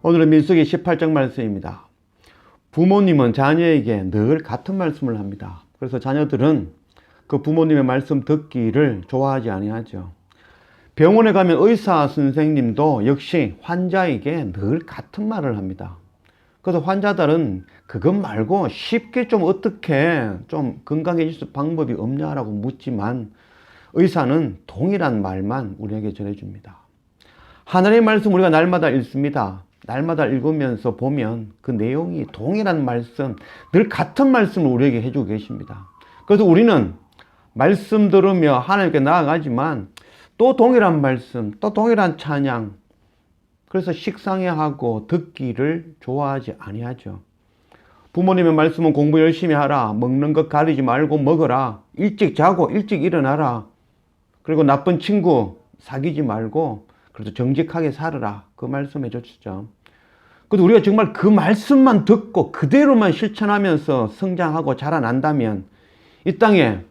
오늘은 민수기 18장 말씀입니다. 부모님은 자녀에게 늘 같은 말씀을 합니다. 그래서 자녀들은 그 부모님의 말씀 듣기를 좋아하지 아니하죠. 병원에 가면 의사 선생님도 역시 환자에게 늘 같은 말을 합니다. 그래서 환자들은 그것 말고 쉽게 좀 어떻게 좀 건강해질 수 방법이 없냐라고 묻지만 의사는 동일한 말만 우리에게 전해줍니다. 하나님의 말씀 우리가 날마다 읽습니다. 날마다 읽으면서 보면 그 내용이 동일한 말씀, 늘 같은 말씀을 우리에게 해주고 계십니다. 그래서 우리는 말씀 들으며 하나님께 나아가지만 또 동일한 말씀, 또 동일한 찬양, 그래서 식상해하고 듣기를 좋아하지 아니하죠. 부모님의 말씀은 공부 열심히 하라, 먹는 것 가리지 말고 먹어라, 일찍 자고 일찍 일어나라, 그리고 나쁜 친구 사귀지 말고 그래도 정직하게 살아라, 그 말씀 해줬죠. 그래도 우리가 정말 그 말씀만 듣고 그대로만 실천하면서 성장하고 자라난다면 이 땅에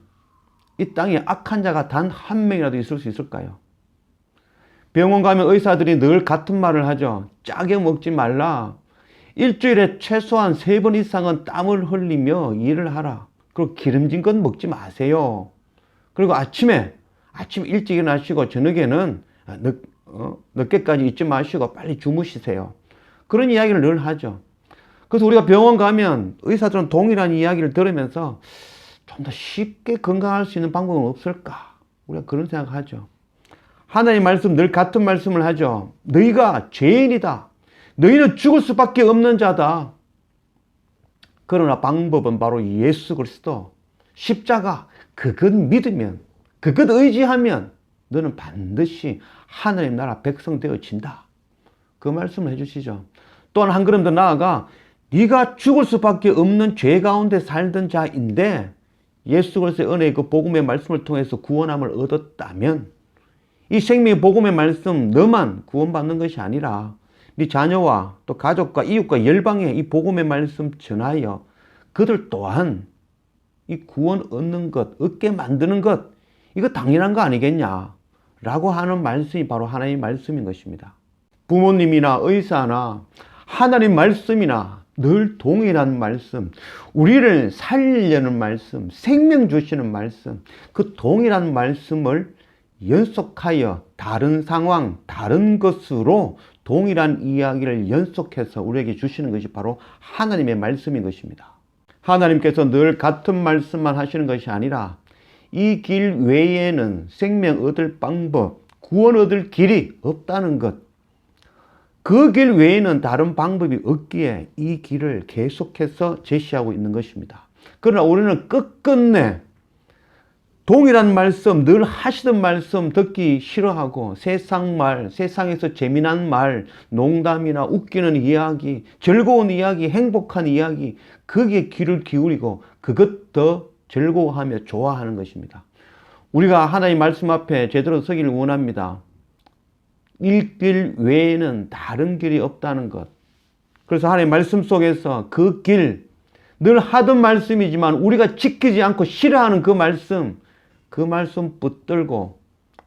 악한 자가 단 한 명이라도 있을 수 있을까요? 병원 가면 의사들이 늘 같은 말을 하죠. 짜게 먹지 말라. 일주일에 최소한 3번 이상은 땀을 흘리며 일을 하라. 그리고 기름진 건 먹지 마세요. 그리고 아침에 일찍 일어나시고 저녁에는 늦게까지 있지 마시고 빨리 주무시세요. 그런 이야기를 늘 하죠. 그래서 우리가 병원 가면 의사들은 동일한 이야기를 들으면서 좀 더 쉽게 건강할 수 있는 방법은 없을까? 우리가 그런 생각하죠. 하나님 말씀 늘 같은 말씀을 하죠. 너희가 죄인이다. 너희는 죽을 수밖에 없는 자다. 그러나 방법은 바로 예수 그리스도 십자가, 그것 믿으면, 그것 의지하면 너는 반드시 하나님 나라 백성 되어진다. 그 말씀을 해주시죠. 또한 한 걸음 더 나아가 네가 죽을 수밖에 없는 죄 가운데 살던 자인데 예수 그리스도의 은혜의 그 복음의 말씀을 통해서 구원함을 얻었다면 이 생명의 복음의 말씀 너만 구원받는 것이 아니라 네 자녀와 또 가족과 이웃과 열방에 이 복음의 말씀 전하여 그들 또한 이 구원 얻는 것, 얻게 만드는 것, 이거 당연한 거 아니겠냐 라고 하는 말씀이 바로 하나님의 말씀인 것입니다. 부모님이나 의사나 하나님 말씀이나 늘 동일한 말씀, 우리를 살리려는 말씀, 생명 주시는 말씀, 그 동일한 말씀을 연속하여 다른 상황, 다른 것으로 동일한 이야기를 연속해서 우리에게 주시는 것이 바로 하나님의 말씀인 것입니다. 하나님께서 늘 같은 말씀만 하시는 것이 아니라 이 길 외에는 생명 얻을 방법, 구원 얻을 길이 없다는 것, 그 길 외에는 다른 방법이 없기에 이 길을 계속해서 제시하고 있는 것입니다. 그러나 우리는 끝끝내 동일한 말씀, 늘 하시던 말씀 듣기 싫어하고 세상 말, 세상에서 재미난 말, 농담이나 웃기는 이야기, 즐거운 이야기, 행복한 이야기, 거기에 귀를 기울이고 그것 더 즐거워하며 좋아하는 것입니다. 우리가 하나님 말씀 앞에 제대로 서기를 원합니다. 이 길 외에는 다른 길이 없다는 것. 그래서 하나님 말씀 속에서 그 길, 늘 하던 말씀이지만 우리가 지키지 않고 싫어하는 그 말씀 붙들고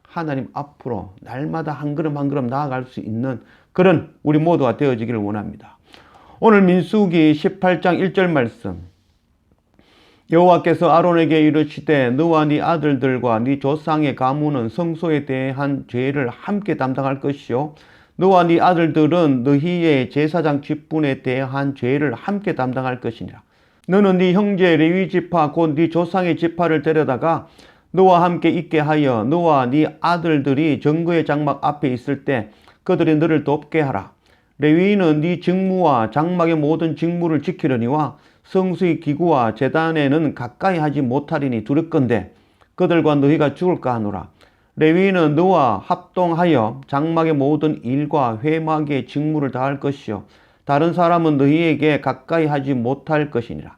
하나님 앞으로 날마다 한 걸음 한 걸음 나아갈 수 있는 그런 우리 모두가 되어지기를 원합니다. 오늘 민수기 18장 1절 말씀, 여호와께서 아론에게 이르시되 너와 네 아들들과 네 조상의 가문은 성소에 대한 죄를 함께 담당할 것이요 너와 네 아들들은 너희의 제사장 직분에 대한 죄를 함께 담당할 것이니라. 너는 네 형제 레위 지파 곧 네 조상의 지파를 데려다가 너와 함께 있게 하여 너와 네 아들들이 정거의 장막 앞에 있을 때 그들이 너를 돕게 하라. 레위인은 네 직무와 장막의 모든 직무를 지키려니와 성수의 기구와 제단에는 가까이 하지 못하리니 두렵건대 그들과 너희가 죽을까 하노라. 레위인은 너와 합동하여 장막의 모든 일과 회막의 직무를 다할 것이요 다른 사람은 너희에게 가까이 하지 못할 것이니라.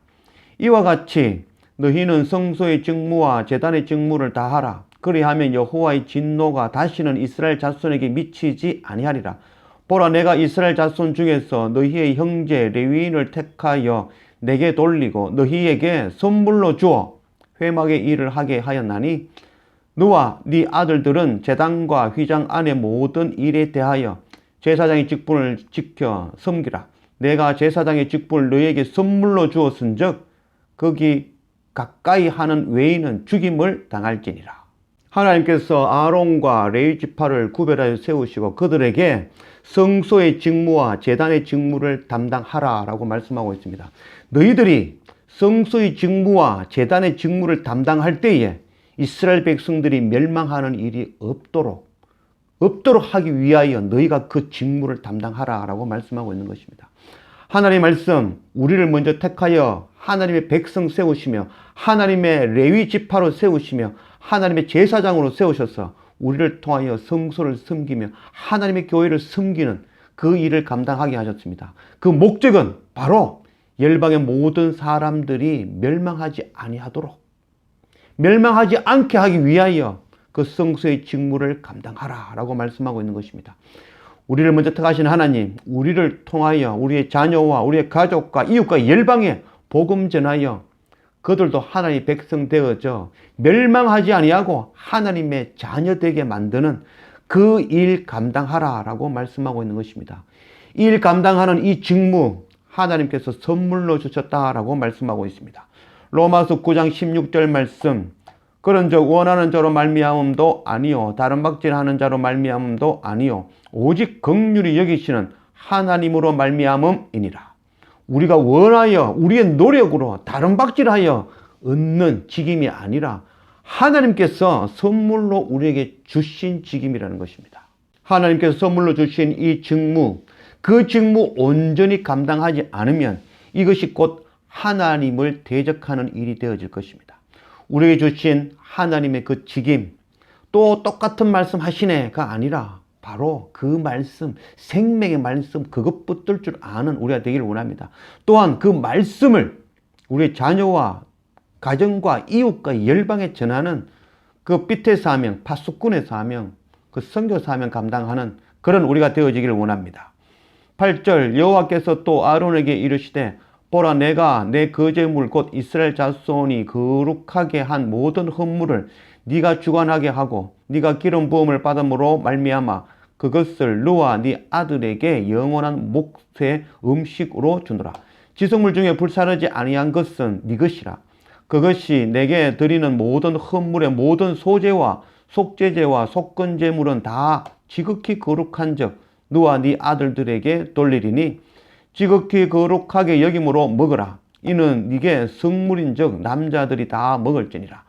이와 같이 너희는 성소의 직무와 제단의 직무를 다하라. 그리하면 여호와의 진노가 다시는 이스라엘 자손에게 미치지 아니하리라. 보라, 내가 이스라엘 자손 중에서 너희의 형제 레위인을 택하여 내게 돌리고 너희에게 선물로 주어 회막의 일을 하게 하였나니 너와 네 아들들은 제단과 휘장 안의 모든 일에 대하여 제사장의 직분을 지켜 섬기라. 내가 제사장의 직분을 너희에게 선물로 주었은즉 거기 가까이 하는 외인은 죽임을 당할지니라. 하나님께서 아론과 레위 지파를 구별하여 세우시고 그들에게 성소의 직무와 제단의 직무를 담당하라 라고 말씀하고 있습니다. 너희들이 성소의 직무와 제단의 직무를 담당할 때에 이스라엘 백성들이 멸망하는 일이 없도록 하기 위하여 너희가 그 직무를 담당하라 라고 말씀하고 있는 것입니다. 하나님의 말씀, 우리를 먼저 택하여 하나님의 백성 세우시며 하나님의 레위 지파로 세우시며 하나님의 제사장으로 세우셔서 우리를 통하여 성소를 섬기며 하나님의 교회를 섬기는 그 일을 감당하게 하셨습니다. 그 목적은 바로 열방의 모든 사람들이 멸망하지 아니하도록, 멸망하지 않게 하기 위하여 그 성소의 직무를 감당하라 라고 말씀하고 있는 것입니다. 우리를 먼저 택하신 하나님, 우리를 통하여 우리의 자녀와 우리의 가족과 이웃과 열방에 복음 전하여 그들도 하나님의 백성 되어져 멸망하지 아니하고 하나님의 자녀 되게 만드는 그 일 감당하라 라고 말씀하고 있는 것입니다. 이 일 감당하는 이 직무 하나님께서 선물로 주셨다라고 말씀하고 있습니다. 로마서 9장 16절 말씀, 그런즉 원하는 자로 말미암음도 아니요 다른 박질하는 자로 말미암음도 아니요 오직 긍휼히 여기시는 하나님으로 말미암음이니라. 우리가 원하여 우리의 노력으로 다른 박질하여 얻는 직임이 아니라 하나님께서 선물로 우리에게 주신 직임이라는 것입니다. 하나님께서 선물로 주신 이 직무, 그 직무 온전히 감당하지 않으면 이것이 곧 하나님을 대적하는 일이 되어질 것입니다. 우리에게 주신 하나님의 그 직임, 또 똑같은 말씀 하시네가 아니라 바로 그 말씀, 생명의 말씀, 그것 붙들 줄 아는 우리가 되기를 원합니다. 또한 그 말씀을 우리의 자녀와 가정과 이웃과 열방에 전하는 그 빛의 사명, 파수꾼의 사명, 그 선교 사명 감당하는 그런 우리가 되어지기를 원합니다. 8절 여호와께서 또 아론에게 이르시되 보라 내가 내 거제물 곧 이스라엘 자손이 거룩하게 한 모든 헌물을 네가 주관하게 하고 네가 기름 부음을 받음으로 말미암아 그것을 너와 네 아들에게 영원한 몫의 음식으로 주노라. 지성물 중에 불사르지 아니한 것은 네 것이라. 그것이 내게 드리는 모든 헌물의 모든 소제와 속제제와 속건제물은 다 지극히 거룩한즉 너와 네 아들들에게 돌리리니 지극히 거룩하게 여김으로 먹으라. 이는 네게 성물인즉 남자들이 다 먹을지니라.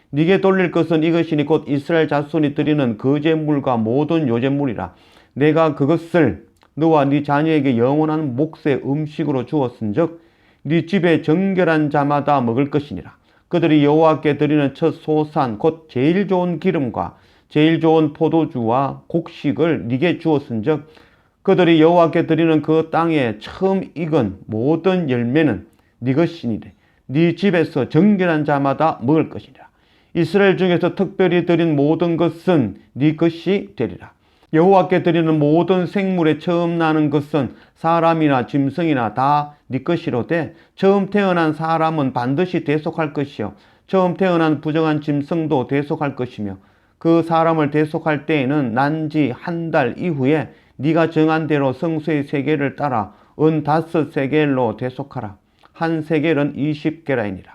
네게 돌릴 것은 이것이니 곧 이스라엘 자손이 드리는 거제물과 모든 요제물이라. 내가 그것을 너와 네 자녀에게 영원한 몫의 음식으로 주었은즉 네 집에 정결한 자마다 먹을 것이니라. 그들이 여호와께 드리는 첫 소산 곧 제일 좋은 기름과 제일 좋은 포도주와 곡식을 네게 주었은즉 그들이 여호와께 드리는 그 땅에 처음 익은 모든 열매는 네 것이니라. 네 집에서 정결한 자마다 먹을 것이니라. 이스라엘 중에서 특별히 드린 모든 것은 네 것이 되리라. 여호와께 드리는 모든 생물에 처음 나는 것은 사람이나 짐승이나 다 네 것이로되 처음 태어난 사람은 반드시 대속할 것이요 처음 태어난 부정한 짐승도 대속할 것이며 그 사람을 대속할 때에는 난지 한 달 이후에 네가 정한 대로 성소의 세겔을 따라 은 5세겔로 대속하라. 한 세겔은 20게라이니라.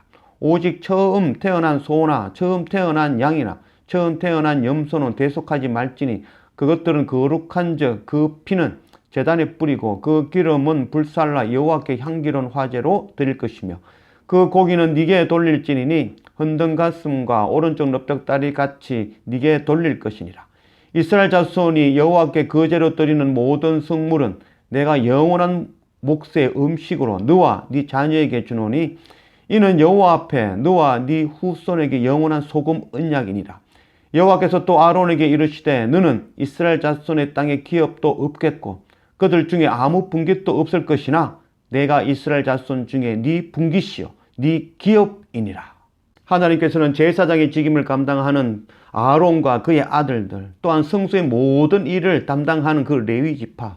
오직 처음 태어난 소나 처음 태어난 양이나 처음 태어난 염소는 대속하지 말지니 그것들은 거룩한즉 그 피는 제단에 뿌리고 그 기름은 불살라 여호와께 향기로운 화제로 드릴 것이며 그 고기는 네게 돌릴지니니 흔든 가슴과 오른쪽 넓적다리 같이 네게 돌릴 것이니라. 이스라엘 자손이 여호와께 거제로 드리는 모든 성물은 내가 영원한 몫의 음식으로 너와 네 자녀에게 주노니 이는 여호와 앞에 너와 네 후손에게 영원한 소금 언약이니라. 여호와께서 또 아론에게 이르시되 너는 이스라엘 자손의 땅에 기업도 없겠고 그들 중에 아무 분깃도 없을 것이나 내가 이스라엘 자손 중에 네 분깃이요 네 기업이니라. 하나님께서는 제사장의 직임을 감당하는 아론과 그의 아들들 또한 성소의 모든 일을 담당하는 그 레위 지파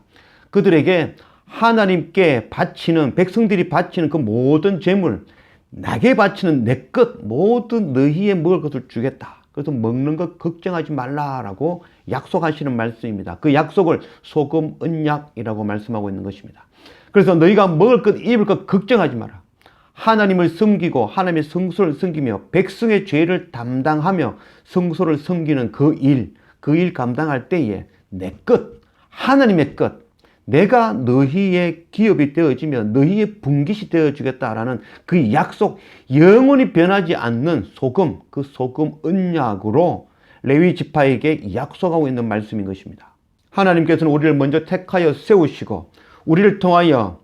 그들에게 하나님께 바치는 백성들이 바치는 그 모든 재물 나게 바치는 내 것 모든 너희의 먹을 것을 주겠다. 그래서 먹는 것 걱정하지 말라라고 약속하시는 말씀입니다. 그 약속을 소금 언약이라고 말씀하고 있는 것입니다. 그래서 너희가 먹을 것 입을 것 걱정하지 마라. 하나님을 섬기고 하나님의 성소를 섬기며 백성의 죄를 담당하며 성소를 섬기는 그 일 감당할 때에 내 것, 하나님의 것, 내가 너희의 기업이 되어지며 너희의 분깃이 되어주겠다라는 그 약속, 영원히 변하지 않는 소금, 그 소금 언약으로 레위 지파에게 약속하고 있는 말씀인 것입니다. 하나님께서는 우리를 먼저 택하여 세우시고 우리를 통하여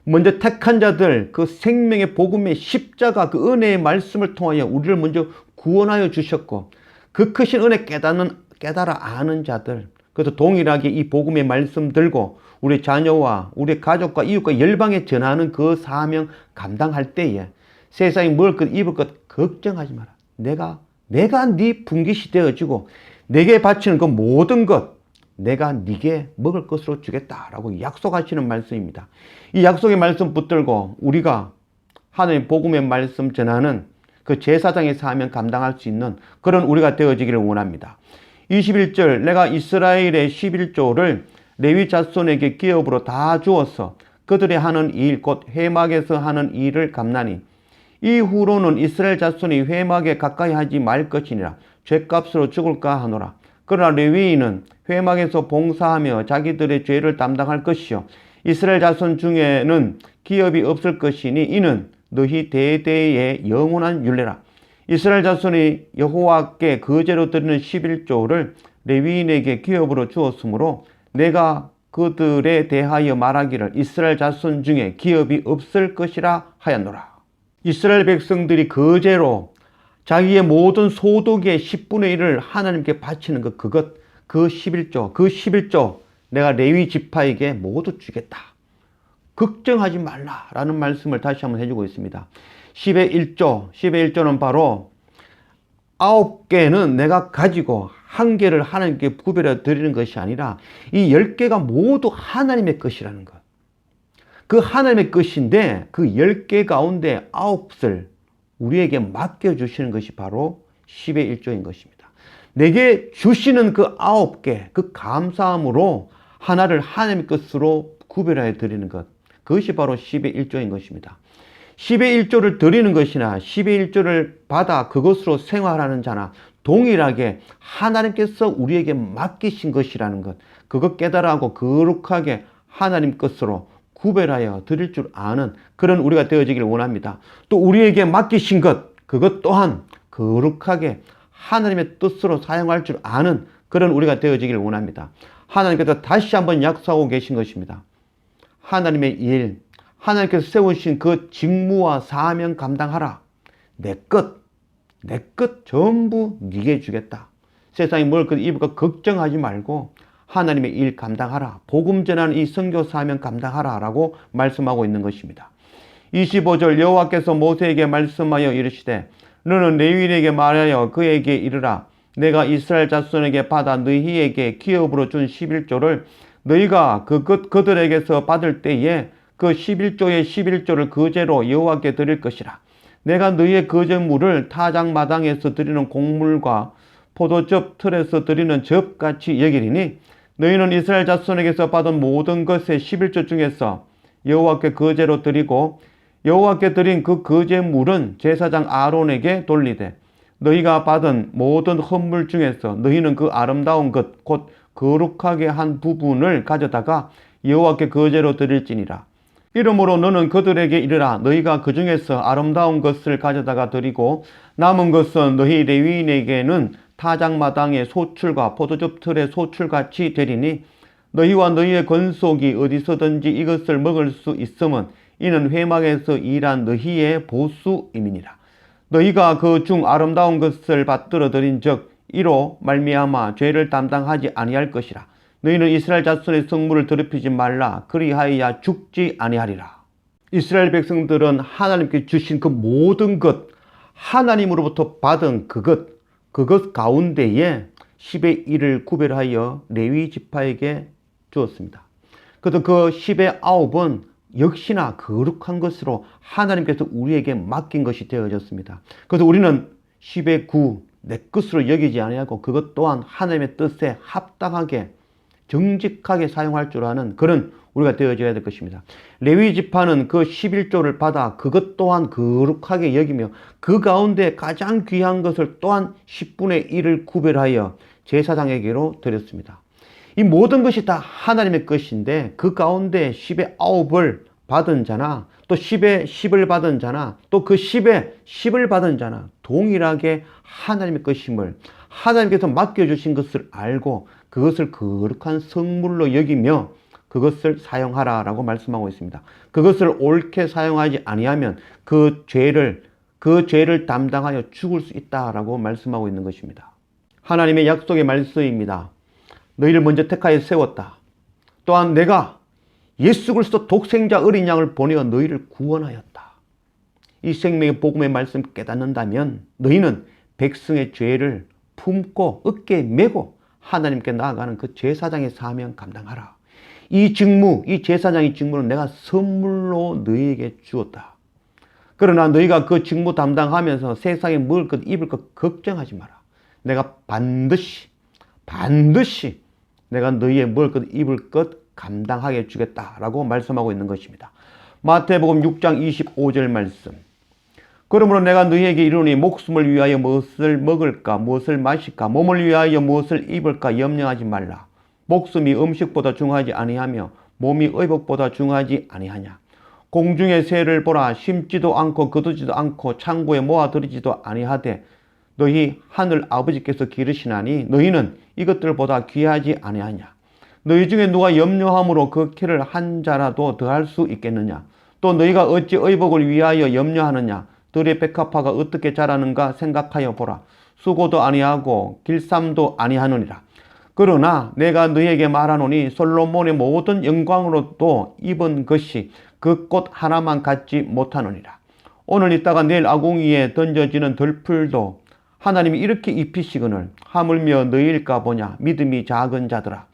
먼저 택한 자들, 그 생명의 복음의 십자가, 그 은혜의 말씀을 통하여 우리를 먼저 구원하여 주셨고 그 크신 은혜 깨달아 아는 자들, 그래서 동일하게 이 복음의 말씀 들고 우리 자녀와 우리 가족과 이웃과 열방에 전하는 그 사명 감당할 때에 세상에 먹을 것 입을 것 걱정하지 마라. 내가 네 분깃이 되어지고 내게 바치는 그 모든 것 내가 네게 먹을 것으로 주겠다라고 약속하시는 말씀입니다. 이 약속의 말씀 붙들고 우리가 하나님의 복음의 말씀 전하는 그 제사장의 사명 감당할 수 있는 그런 우리가 되어지기를 원합니다. 21절 내가 이스라엘의 11조를 레위 자손에게 기업으로 다 주어서 그들의 하는 일 곧 회막에서 하는 일을 갚나니 이후로는 이스라엘 자손이 회막에 가까이 하지 말 것이니라. 죗값으로 죽을까 하노라. 그러나 레위인은 회막에서 봉사하며 자기들의 죄를 담당할 것이요 이스라엘 자손 중에는 기업이 없을 것이니 이는 너희 대대의 영원한 율례라. 이스라엘 자손이 여호와께 거제로 드리는 11조를 레위인에게 기업으로 주었으므로 내가 그들에 대하여 말하기를 이스라엘 자손 중에 기업이 없을 것이라 하였노라. 이스라엘 백성들이 거제로 자기의 모든 소득의 10분의 1을 하나님께 바치는 그 11조 내가 레위 지파에게 모두 주겠다. 걱정하지 말라라는 말씀을 다시 한번 해주고 있습니다. 10의 1조는 바로 9개는 내가 가지고 1개를 하나님께 구별해 드리는 것이 아니라 이 10개가 모두 하나님의 것이라는 것. 그 하나님의 것인데 그 10개 가운데 9을 우리에게 맡겨주시는 것이 바로 10의 1조인 것입니다. 내게 주시는 그 9개, 그 감사함으로 하나를 하나님의 것으로 구별해 드리는 것. 그것이 바로 10의 1조인 것입니다. 10의 1조를 드리는 것이나 10의 1조를 받아 그것으로 생활하는 자나 동일하게 하나님께서 우리에게 맡기신 것이라는 것. 그것 깨달아하고 거룩하게 하나님 것으로 구별하여 드릴 줄 아는 그런 우리가 되어지기를 원합니다. 또 우리에게 맡기신 것, 그것 또한 거룩하게 하나님의 뜻으로 사용할 줄 아는 그런 우리가 되어지기를 원합니다. 하나님께서 다시 한번 약속하고 계신 것입니다. 하나님의 일, 하나님께서 세우신 그 직무와 사명 감당하라. 내 것 전부 네게 주겠다. 세상에 먹을 것 입을 것 걱정하지 말고 하나님의 일 감당하라. 복음 전하는 이 선교 사명 감당하라 라고 말씀하고 있는 것입니다. 25절 여호와께서 모세에게 말씀하여 이르시되 너는 레위인에게 말하여 그에게 이르라. 내가 이스라엘 자손에게 받아 너희에게 기업으로 준 11조를 너희가 그들에게서 받을 때에 그 11조의 11조를 거제로 여호와께 드릴 것이라. 내가 너희의 거제물을 타작마당에서 드리는 곡물과 포도즙 틀에서 드리는 즙같이 여기리니 너희는 이스라엘 자손에게서 받은 모든 것의 11조 중에서 여호와께 거제로 드리고 여호와께 드린 그 거제물은 제사장 아론에게 돌리되 너희가 받은 모든 헌물 중에서 너희는 그 아름다운 것 곧 거룩하게 한 부분을 가져다가 여호와께 거제로 드릴지니라. 이러므로 너는 그들에게 이르라. 너희가 그 중에서 아름다운 것을 가져다가 드리고 남은 것은 너희 레위인에게는 타작마당의 소출과 포도즙 틀의 소출같이 되리니 너희와 너희의 권속이 어디서든지 이것을 먹을 수 있음은 이는 회막에서 일한 너희의 보수임이니라. 너희가 그 중 아름다운 것을 받들어 드린 즉 이로 말미암아 죄를 담당하지 아니할 것이라. 너희는 이스라엘 자손의 성물을 더럽히지 말라. 그리하여야 죽지 아니하리라. 이스라엘 백성들은 하나님께 주신 그 모든 것, 하나님으로부터 받은 그것 가운데에 10의 1을 구별하여 레위 지파에게 주었습니다. 그래서 그 10의 9은 역시나 거룩한 것으로 하나님께서 우리에게 맡긴 것이 되어졌습니다. 그래서 우리는 10의 9, 내 것으로 여기지 아니하고 그것 또한 하나님의 뜻에 합당하게 정직하게 사용할 줄 아는 그런 우리가 되어져야 될 것입니다. 레위 지파는 그 11조를 받아 그것 또한 거룩하게 여기며 그 가운데 가장 귀한 것을 또한 10분의 1을 구별하여 제사장에게로 드렸습니다. 이 모든 것이 다 하나님의 것인데 그 가운데 10의 9을 받은 자나 또 10의 10을 받은 자나 또 그 10의 10을 받은 자나 동일하게 하나님의 것임을 하나님께서 맡겨주신 것을 알고 그것을 거룩한 성물로 여기며 그것을 사용하라라고 말씀하고 있습니다. 그것을 옳게 사용하지 아니하면 그 죄를 담당하여 죽을 수 있다라고 말씀하고 있는 것입니다. 하나님의 약속의 말씀입니다. 너희를 먼저 택하여 세웠다. 또한 내가 예수 그리스도 독생자 어린 양을 보내어 너희를 구원하였다. 이 생명의 복음의 말씀 깨닫는다면 너희는 백성의 죄를 품고 어깨에 메고 하나님께 나아가는 그 제사장의 사명 감당하라. 이 직무, 이 제사장의 직무는 내가 선물로 너희에게 주었다. 그러나 너희가 그 직무 담당하면서 세상에 먹을 것, 입을 것 걱정하지 마라. 내가 반드시 내가 너희의 먹을 것, 입을 것 감당하게 주겠다라고 말씀하고 있는 것입니다. 마태복음 6장 25절 말씀. 그러므로 내가 너희에게 이르노니 목숨을 위하여 무엇을 먹을까, 무엇을 마실까, 몸을 위하여 무엇을 입을까 염려하지 말라. 목숨이 음식보다 중하지 아니하며 몸이 의복보다 중하지 아니하냐. 공중의 새를 보라. 심지도 않고 거두지도 않고 창고에 모아들이지도 아니하되 너희 하늘 아버지께서 기르시나니 너희는 이것들보다 귀하지 아니하냐. 너희 중에 누가 염려함으로 그 키를 한 자라도 더할 수 있겠느냐. 또 너희가 어찌 의복을 위하여 염려하느냐. 들의 백합화가 어떻게 자라는가 생각하여 보라. 수고도 아니하고 길쌈도 아니하느니라. 그러나 내가 너희에게 말하노니 솔로몬의 모든 영광으로도 입은 것이 그 꽃 하나만 갖지 못하느니라. 오늘 있다가 내일 아궁이에 던져지는 들풀도 하나님이 이렇게 입히시거늘 하물며 너희일까 보냐. 믿음이 작은 자들아.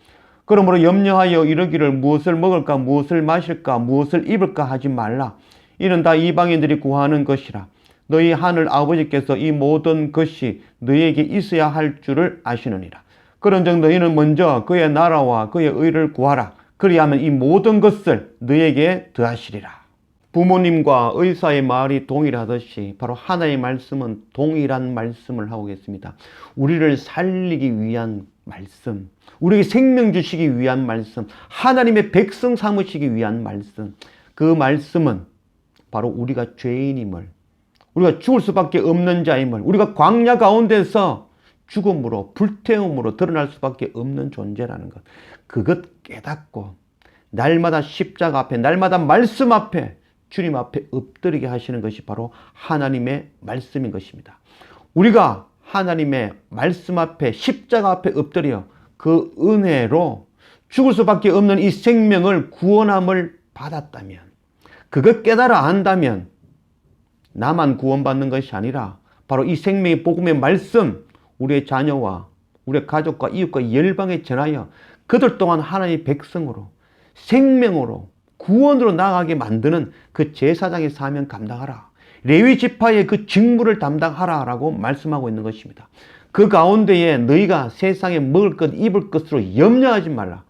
그러므로 염려하여 이르기를 무엇을 먹을까, 무엇을 마실까, 무엇을 입을까 하지 말라. 이는 다 이방인들이 구하는 것이라. 너희 하늘 아버지께서 이 모든 것이 너희에게 있어야 할 줄을 아시느니라. 그런즉 너희는 먼저 그의 나라와 그의 의를 구하라. 그리하면 이 모든 것을 너희에게 더하시리라. 부모님과 의사의 말이 동일하듯이 바로 하나님의 말씀은 동일한 말씀을 하고 계십니다. 우리를 살리기 위한 말씀, 우리에게 생명 주시기 위한 말씀, 하나님의 백성 삼으시기 위한 말씀. 그 말씀은 바로 우리가 죄인임을, 우리가 죽을 수밖에 없는 자임을, 우리가 광야 가운데서 죽음으로 불태움으로 드러날 수밖에 없는 존재라는 것, 그것 깨닫고 날마다 십자가 앞에, 날마다 말씀 앞에, 주님 앞에 엎드리게 하시는 것이 바로 하나님의 말씀인 것입니다. 우리가 하나님의 말씀 앞에, 십자가 앞에 엎드려 그 은혜로 죽을 수밖에 없는 이 생명을, 구원함을 받았다면, 그것 깨달아 안다면 나만 구원받는 것이 아니라 바로 이 생명의 복음의 말씀, 우리의 자녀와 우리의 가족과 이웃과 열방에 전하여 그들 또한 하나님의 백성으로, 생명으로, 구원으로 나아가게 만드는 그 제사장의 사명 감당하라. 레위 지파의 그 직무를 담당하라 라고 말씀하고 있는 것입니다. 그 가운데에 너희가 세상에 먹을 것, 입을 것으로 염려하지 말라.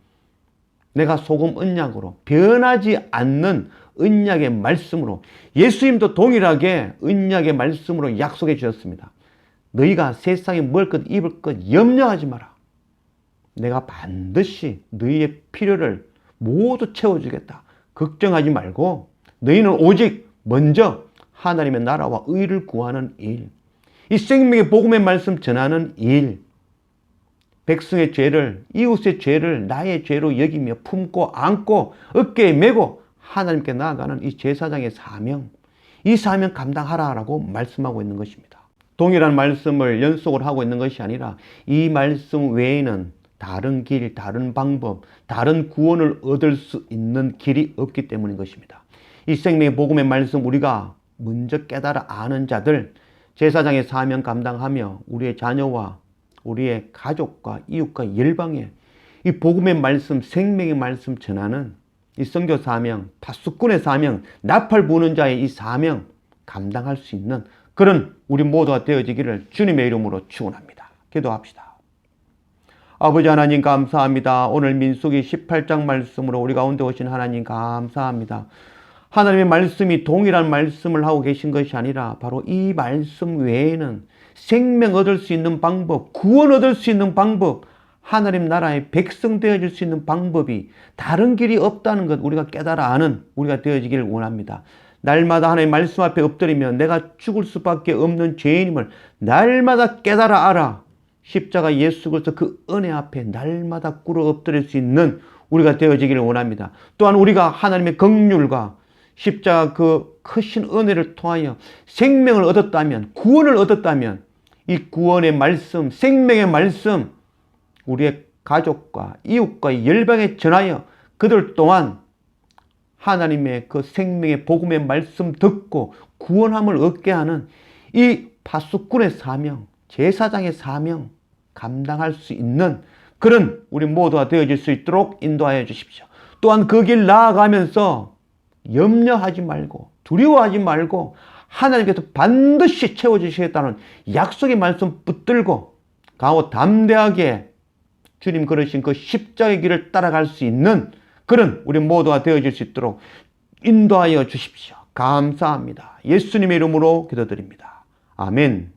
내가 소금 언약으로 변하지 않는 언약의 말씀으로, 예수님도 동일하게 언약의 말씀으로 약속해 주셨습니다. 너희가 세상에 먹을 것, 입을 것 염려하지 마라. 내가 반드시 너희의 필요를 모두 채워주겠다. 걱정하지 말고 너희는 오직 먼저 하나님의 나라와 의를 구하는 일, 이 생명의 복음의 말씀 전하는 일, 백성의 죄를, 이웃의 죄를 나의 죄로 여기며 품고 안고 어깨에 메고 하나님께 나아가는 이 제사장의 사명, 이 사명 감당하라라고 말씀하고 있는 것입니다. 동일한 말씀을 연속을 하고 있는 것이 아니라 이 말씀 외에는 다른 길, 다른 방법, 다른 구원을 얻을 수 있는 길이 없기 때문인 것입니다. 이 생명의 복음의 말씀 우리가 먼저 깨달아 아는 자들, 제사장의 사명 감당하며 우리의 자녀와 우리의 가족과 이웃과 열방에 이 복음의 말씀, 생명의 말씀 전하는 이 선교 사명, 파수꾼의 사명, 나팔 부는 자의 이 사명 감당할 수 있는 그런 우리 모두가 되어지기를 주님의 이름으로 축원합니다. 기도합시다. 아버지 하나님 감사합니다. 오늘 민수기 18장 말씀으로 우리 가운데 오신 하나님 감사합니다. 하나님의 말씀이 동일한 말씀을 하고 계신 것이 아니라 바로 이 말씀 외에는 생명 얻을 수 있는 방법, 구원 얻을 수 있는 방법, 하나님 나라의 백성 되어질 수 있는 방법이 다른 길이 없다는 것 우리가 깨달아 아는 우리가 되어지기를 원합니다. 날마다 하나님의 말씀 앞에 엎드리면 내가 죽을 수밖에 없는 죄인임을 날마다 깨달아 알아 십자가 예수 그리스도 그 은혜 앞에 날마다 꿇어 엎드릴 수 있는 우리가 되어지기를 원합니다. 또한 우리가 하나님의 긍휼과 십자가 그 크신 은혜를 통하여 생명을 얻었다면, 구원을 얻었다면 이 구원의 말씀, 생명의 말씀 우리의 가족과 이웃과 열방에 전하여 그들 또한 하나님의 그 생명의 복음의 말씀 듣고 구원함을 얻게 하는 이 파수꾼의 사명, 제사장의 사명 감당할 수 있는 그런 우리 모두가 되어질 수 있도록 인도하여 주십시오. 또한 그 길 나아가면서 염려하지 말고 두려워하지 말고 하나님께서 반드시 채워주시겠다는 약속의 말씀 붙들고 강하고 담대하게 주님 걸으신 그 십자가의 길을 따라갈 수 있는 그런 우리 모두가 되어질 수 있도록 인도하여 주십시오. 감사합니다. 예수님의 이름으로 기도드립니다. 아멘.